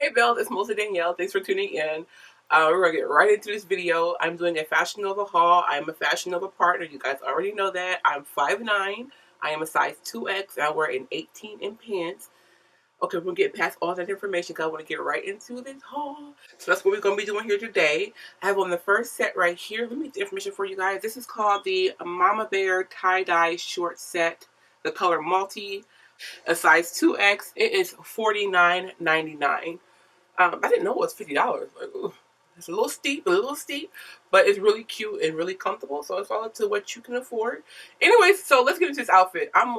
Hey Bells, it's mostly Danielle. Thanks for tuning in. We're going to get right into this video. I'm doing a Fashion Nova haul. I'm a Fashion Nova partner. You guys already know that. I'm 5'9". I am a size 2X. And I wear an 18 in pants. Okay, we're going to get past all that information because I want to get right into this haul. So that's what we're going to be doing here today. I have on the first set right here. Let me get the information for you guys. This is called the Mama Bear tie-dye short set. The color multi. A size 2X. It is $49.99. I didn't know it was $50. Like, ooh, it's a little steep, but it's really cute and really comfortable. So it's all up to what you can afford. Anyways, so let's get into this outfit. I'm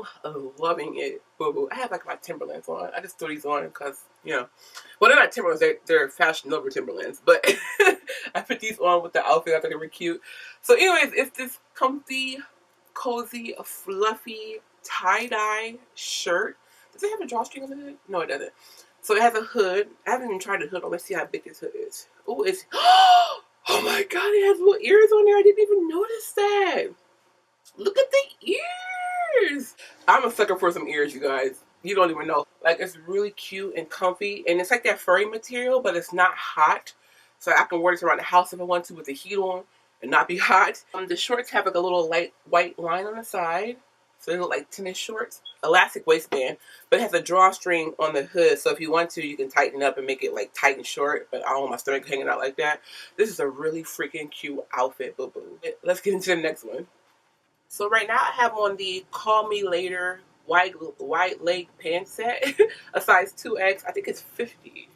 loving it. Boo boo. I have like my Timberlands on. I just threw these on because, you know, well, they're not Timberlands. They're Fashion Nova Timberlands. But I put these on with the outfit. I thought they were cute. So anyways, it's this comfy, cozy, fluffy tie-dye shirt. Does it have a drawstring on it? No, it doesn't. So it has a hood. I haven't even tried the hood on. Let's see how big this hood is. Oh, it's... Oh my god, it has little ears on there. I didn't even notice that. Look at the ears. I'm a sucker for some ears, you guys. You don't even know. Like, it's really cute and comfy. And it's like that furry material, but it's not hot. So I can wear this around the house if I want to with the heat on and not be hot. The shorts have like a little light white line on the side. So they look like tennis shorts. Elastic waistband, but it has a drawstring on the hood. So if you want to, you can tighten it up and make it like tight and short. But I don't want my stomach hanging out like that. This is a really freaking cute outfit, boo boo. Let's get into the next one. So right now I have on the Call Me Later wide leg pant set, a size 2X. I think it's $50.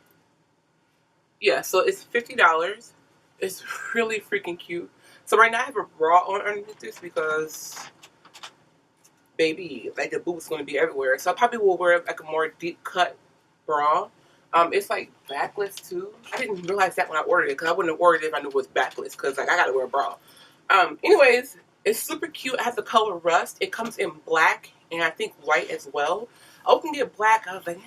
Yeah, so it's $50. It's really freaking cute. So right now I have a bra on underneath this because, baby, like the boob's going to be everywhere. So I probably will wear like a more deep cut bra. It's like backless too. I didn't realize that when I ordered it because I wouldn't have ordered it if I knew it was backless because like I gotta wear a bra. Anyways, it's super cute. It has the color rust. It comes in black and I think white as well. I was gonna get black. I was like,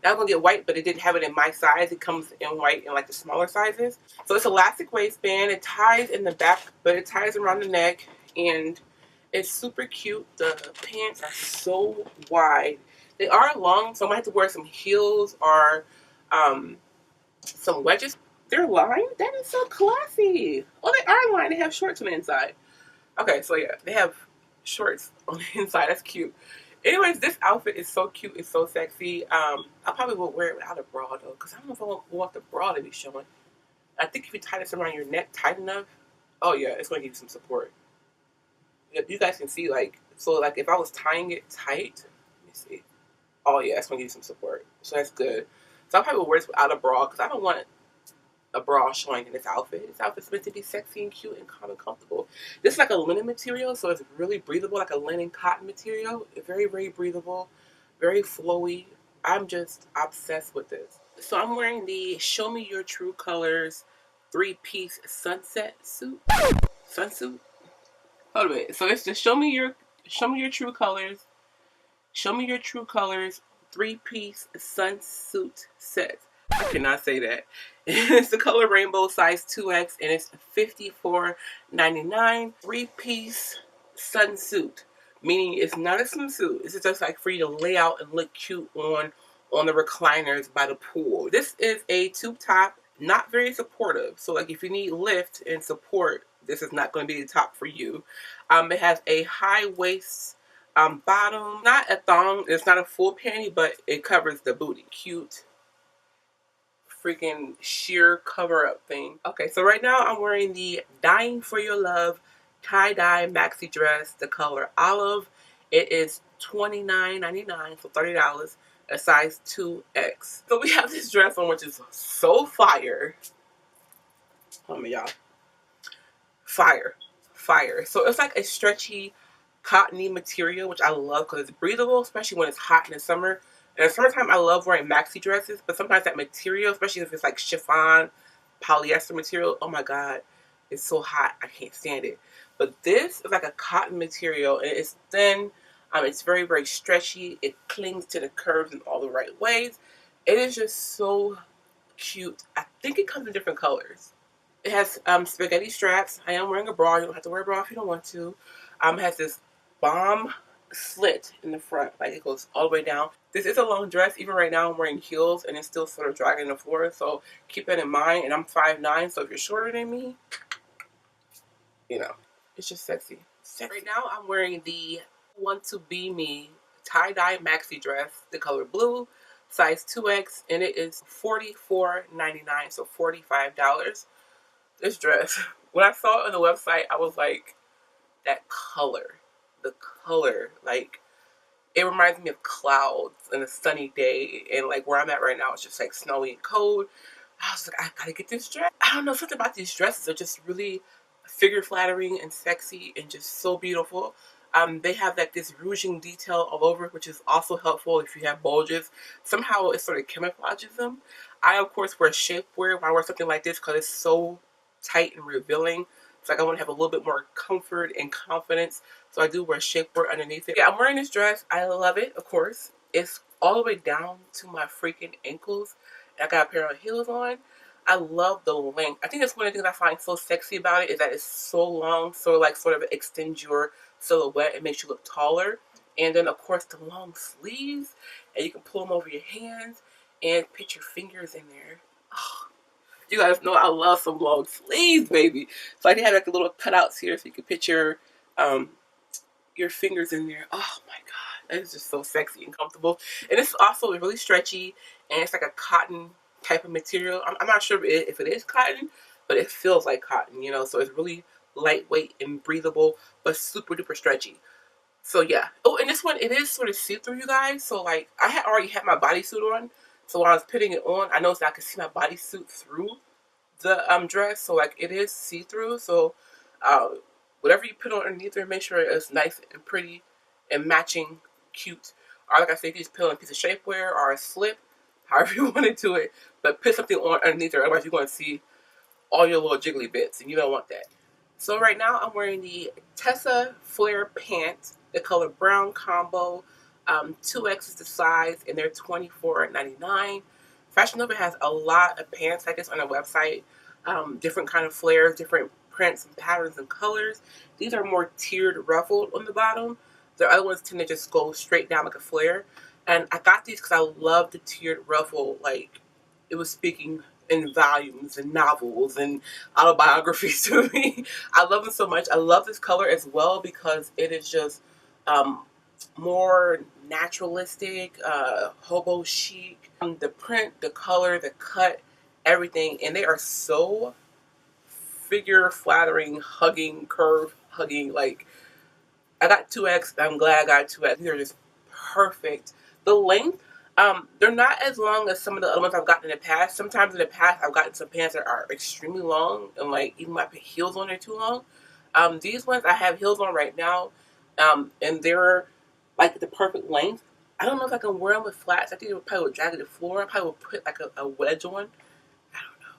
I was gonna get white, but it didn't have it in my size. It comes in white in like the smaller sizes. So it's elastic waistband. It ties in the back, but it ties around the neck and it's super cute. The pants are so wide. They are long, so I might have to wear some heels or some wedges. They're lined? That is so classy. Oh, they are lined. They have shorts on the inside. Okay, so yeah, they have shorts on the inside. That's cute. Anyways, this outfit is so cute. It's so sexy. I probably will wear it without a bra, though, because I don't know if I want the bra to be showing. I think if you tie this around your neck tight enough, oh yeah, it's going to give you some support. You guys can see, like, so like if I was tying it tight, let me see. Oh yeah, it's gonna give you some support, so that's good. So I probably will wear this without a bra because I don't want a bra showing in this outfit. This outfit's meant to be sexy and cute and calm and comfortable. This is like a linen material, so it's really breathable, like a linen cotton material. It's very, very breathable, very flowy. I'm just obsessed with this. So I'm wearing the Show Me Your True Colors 3-piece sunset suit. Sunsuit. Hold on a minute. So it's the Show Me Your True Colors. Show Me Your True Colors 3-piece sunsuit set. I cannot say that. It's the color rainbow, size 2X, and it's $54.99. 3-piece sunsuit, meaning it's not a swimsuit. It's just like for you to lay out and look cute on the recliners by the pool. This is a tube top, not very supportive. So like if you need lift and support, this is not going to be the top for you. It has a high waist bottom, not a thong. It's not a full panty, but it covers the booty. Cute, freaking sheer cover up thing. Okay, so right now I'm wearing the Dying for Your Love tie-dye maxi dress, the color olive. It is $29.99, so $30, a size 2X. So we have this dress on, which is so fire. Hold on, y'all. Fire. So it's like a stretchy, cottony material, which I love because it's breathable, especially when it's hot in the summer. In the summertime, I love wearing maxi dresses, but sometimes that material, especially if it's like chiffon, polyester material, oh my god, it's so hot. I can't stand it. But this is like a cotton material, and it's thin. It's very, very stretchy. It clings to the curves in all the right ways. It is just so cute. I think it comes in different colors. It has spaghetti straps. I am wearing a bra. You don't have to wear a bra if you don't want to. It has this bomb slit in the front, like it goes all the way down. This is a long dress. Even right now I'm wearing heels and it's still sort of dragging the floor, so keep that in mind. And I'm 5'9", so if you're shorter than me, you know, it's just sexy. Right now I'm wearing the Want to Be Me tie-dye maxi dress, the color blue, size 2X, and it is $44.99, so $45. This dress, when I saw it on the website, I was like, that color, the color, like, it reminds me of clouds and a sunny day, and like where I'm at right now, it's just like snowy and cold. I was like, I gotta get this dress. I don't know, something about these dresses are just really figure flattering and sexy and just so beautiful. They have like this ruching detail all over, which is also helpful if you have bulges. Somehow it sort of camouflages them. I of course wear shapewear when I wear something like this because it's so tight and revealing. It's like I want to have a little bit more comfort and confidence, so I do wear shapewear underneath it. Yeah, I'm wearing this dress. I love it, of course. It's all the way down to my freaking ankles. I got a pair of heels on. I love the length. I think that's one of the things I find so sexy about it, is that it's so long, so like sort of extends your silhouette. It makes you look taller. And then of course the long sleeves, and you can pull them over your hands and put your fingers in there. Oh, you guys know I love some long sleeves, baby. So I did have like the little cutouts here so you can put your fingers in there. Oh my god, that is just so sexy and comfortable. And it's also really stretchy, and it's like a cotton type of material. I'm not sure if it is cotton, but it feels like cotton, you know, so it's really lightweight and breathable, but super duper stretchy. So yeah. Oh, and this one, it is sort of see-through, you guys. So like, I had already had my bodysuit on, so while I was putting it on, I noticed that I could see my bodysuit through the dress. So like, it is see-through. So uh, whatever you put on underneath there, make sure it's nice and pretty and matching, cute. Or like I said, if you just put on a piece of shapewear or a slip, however you want to do it, but put something on underneath there. Otherwise, you're going to see all your little jiggly bits, and you don't want that. So right now I'm wearing the Tessa Flare Pant, the color brown combo. 2X is the size, and they're $24.99. Fashion Nova has a lot of pants like this on their website. Different kind of flares, different prints and patterns and colors. These are more tiered, ruffled on the bottom. The other ones tend to just go straight down like a flare. And I got these because I love the tiered ruffle. Like, it was speaking in volumes and novels and autobiographies to me. I love them so much. I love this color as well because it is just more naturalistic, hobo chic. The print, the color, the cut, everything. And they are so figure flattering, hugging, curve hugging. Like, I got 2X. I'm glad I got 2X. These are just perfect. The length, they're not as long as some of the other ones I've gotten in the past. Sometimes in the past, I've gotten some pants that are extremely long, and like even when I put heels on, they're too long. These ones, I have heels on right now, and they're like the perfect length. I don't know if I can wear them with flats. I think it probably would drag the floor. I probably would put like a wedge on. I don't know.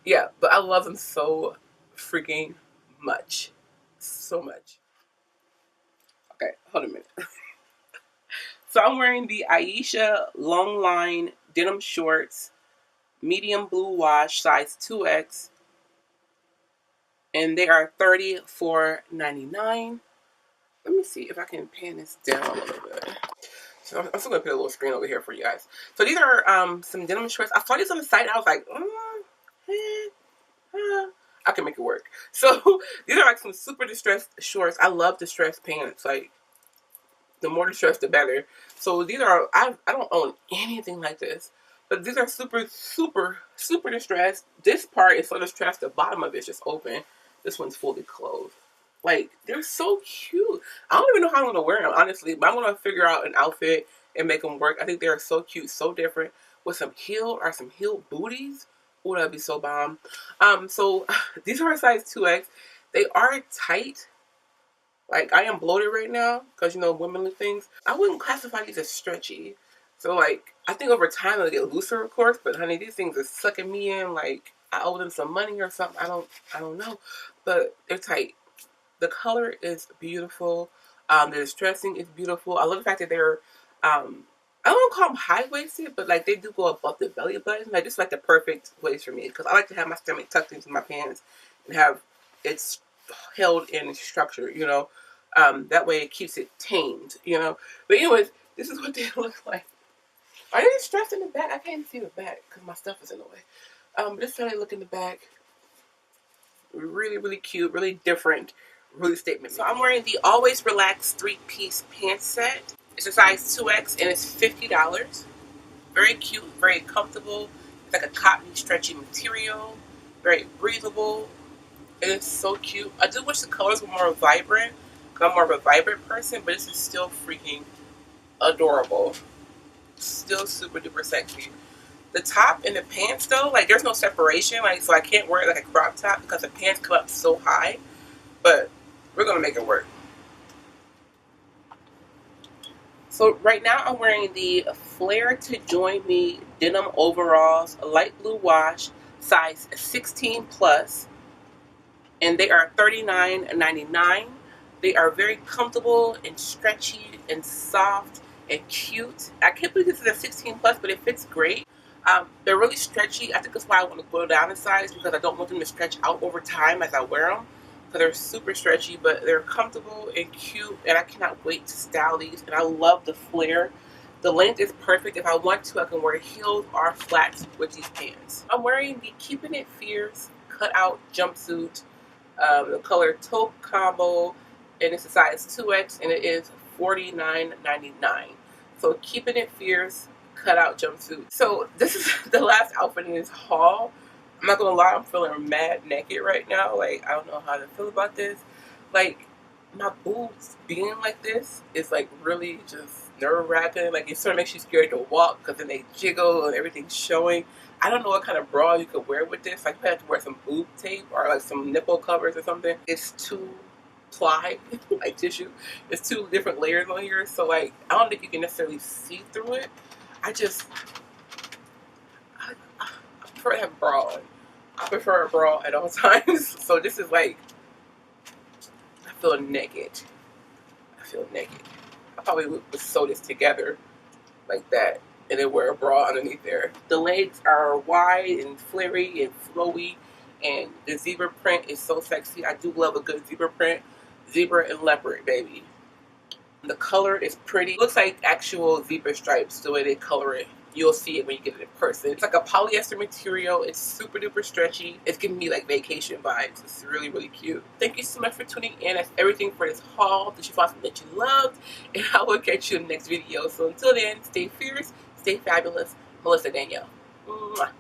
Yeah, but I love them so freaking much. So much. Okay, hold a minute. So I'm wearing the Ayesha Longline denim shorts, medium blue wash, size 2X, and they are $34.99. Let me see if I can pan this down a little bit. So I'm still gonna put a little screen over here for you guys. So these are some denim shorts. I saw these on the site and I was like, I can make it work. So these are like some super distressed shorts. I love distressed pants. Like, the more distressed, the better. So these are, I don't own anything like this, but these are super, super, super distressed. This part is so distressed, the bottom of it's just open. This one's fully closed. Like, they're so cute. I don't even know how I'm going to wear them, honestly, but I'm going to figure out an outfit and make them work. I think they're so cute, so different. With some heel or some heel booties. Oh, that'd be so bomb. So these are a size 2X. They are tight. Like, I am bloated right now because, you know, womanly things. I wouldn't classify these as stretchy. So, like, I think over time they'll get looser, of course. But, honey, these things are sucking me in. Like, I owe them some money or something. I don't know. But they're tight. The color is beautiful. The distressing is beautiful. I love the fact that they're, I don't call them high-waisted, but, like, they do go above the belly button. Like, this is, like, the perfect waist for me. Because I like to have my stomach tucked into my pants and have it's held in structure, you know. That way it keeps it tamed, you know. But anyways, this is what they look like. Are they stressed in the back? I can't see the back because my stuff is in the way. This is how they look in the back. Really, really cute, really different, really statement. So I'm wearing the Always Relax 3-piece pants set. It's a size 2X and it's $50. Very cute, very comfortable. It's like a cottony, stretchy material. Very breathable. And it's so cute. I do wish the colors were more vibrant because I'm more of a vibrant person, but this is still freaking adorable. Still super duper sexy. The top and the pants though, like there's no separation, like so I can't wear it like a crop top because the pants come up so high, but we're gonna make it work. So right now I'm wearing the Flare to Join Me denim overalls, a light blue wash, size 16 plus, and they are $39.99. They are very comfortable and stretchy and soft and cute. I can't believe this is a 16 plus, but it fits great. They're really stretchy. I think that's why I want to go down in size, because I don't want them to stretch out over time as I wear them. So they're super stretchy, but they're comfortable and cute, and I cannot wait to style these. And I love the flare. The length is perfect. If I want to, I can wear heels or flats with these pants. I'm wearing the Keeping It Fierce cutout jumpsuit, the color taupe combo, and it's a size 2X, and it is $49.99. So Keeping It Fierce cutout jumpsuit. So this is the last outfit in this haul. I'm not gonna lie, I'm feeling mad naked right now. Like, I don't know how to feel about this. Like, my boobs being like this is like really just nerve-wracking. Like, it sort of makes you scared to walk because then they jiggle and everything's showing. I don't know what kind of bra you could wear with this. Like, you have to wear some boob tape or like some nipple covers or something. It's too ply, like tissue. It's 2 different layers on here, so like I don't think you can necessarily see through it. I prefer to have a bra on. I prefer a bra at all times. So this is like, I feel naked. I feel naked. I probably would sew this together like that and then wear a bra underneath there. The legs are wide and flary and flowy, and the zebra print is so sexy. I do love a good zebra print. Zebra and leopard, baby. The color is pretty. It looks like actual zebra stripes the way they color it. You'll see it when you get it in person. It's like a polyester material. It's super duper stretchy. It's giving me like vacation vibes. It's really, really cute. Thank you so much for tuning in. That's everything for this haul. Did you find something that you loved? And I will catch you in the next video. So until then, stay fierce, stay fabulous. Melissa Danielle. Mwah.